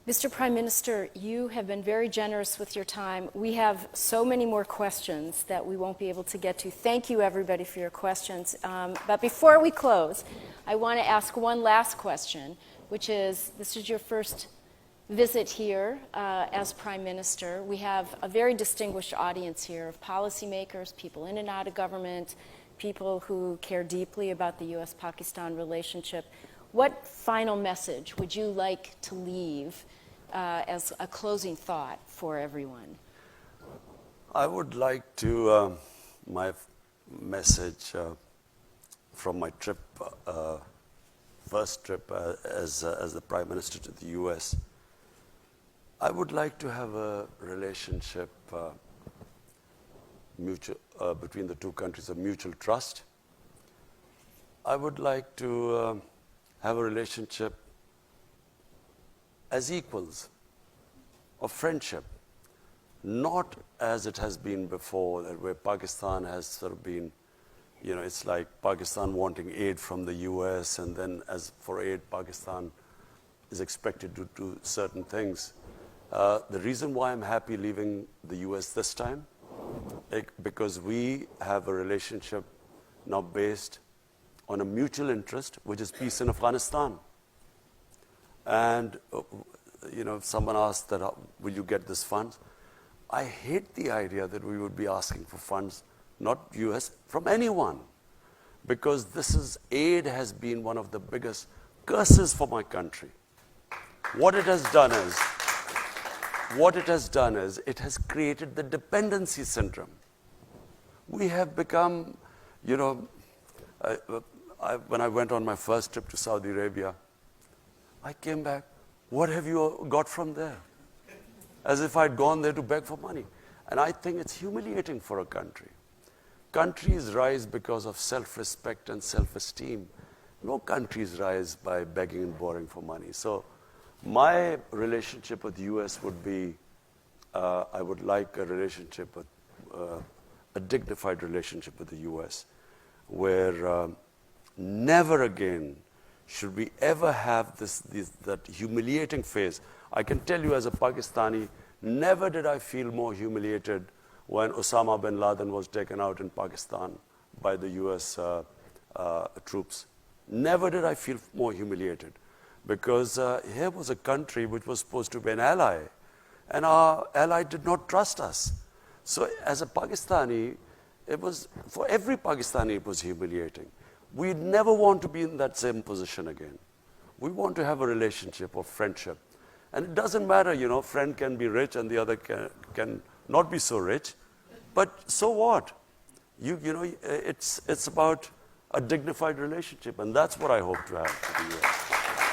Mr. Prime Minister, you have been very generous with your time. We have so many more questions that we won't be able to get to. Thank you, everybody, for your questions. But before we close, I want to ask one last question, which is, this is your first visit here as Prime Minister. We have a very distinguished audience here of policymakers, people in and out of government, people who care deeply about the U.S.-Pakistan relationship. What final message would you like to leave as a closing thought for everyone? I would like to, my message from my trip, first trip as the Prime Minister to the US, I would like to have a relationship between the two countries of mutual trust. I would like to have a relationship as equals of friendship, not as it has been before, where Pakistan has sort of been, it's like Pakistan wanting aid from the US, and then as for aid, Pakistan is expected to do certain things. The reason why I'm happy leaving the US this time, because we have a relationship now based on a mutual interest, which is peace in Afghanistan. And, if someone asked that, will you get this funds? I hate the idea that we would be asking for funds, not US, from anyone. Because aid has been one of the biggest curses for my country. What it has done is, it has created the dependency syndrome. We have become, when I went on my first trip to Saudi Arabia, I came back, what have you got from there? As if I'd gone there to beg for money. And I think it's humiliating for a country. Countries rise because of self-respect and self-esteem. No countries rise by begging and borrowing for money. So my relationship with the US would be, I would like a relationship, a dignified relationship with the US, where never again should we ever have that humiliating phase. I can tell you as a Pakistani, never did I feel more humiliated when Osama bin Laden was taken out in Pakistan by the US troops. Never did I feel more humiliated, because here was a country which was supposed to be an ally, and our ally did not trust us. So as a Pakistani, for every Pakistani, it was humiliating. We never want to be in that same position again. We want to have a relationship of friendship. And it doesn't matter, friend can be rich and the other can not be so rich. But so what? It's about a dignified relationship, and that's what I hope to have with the US.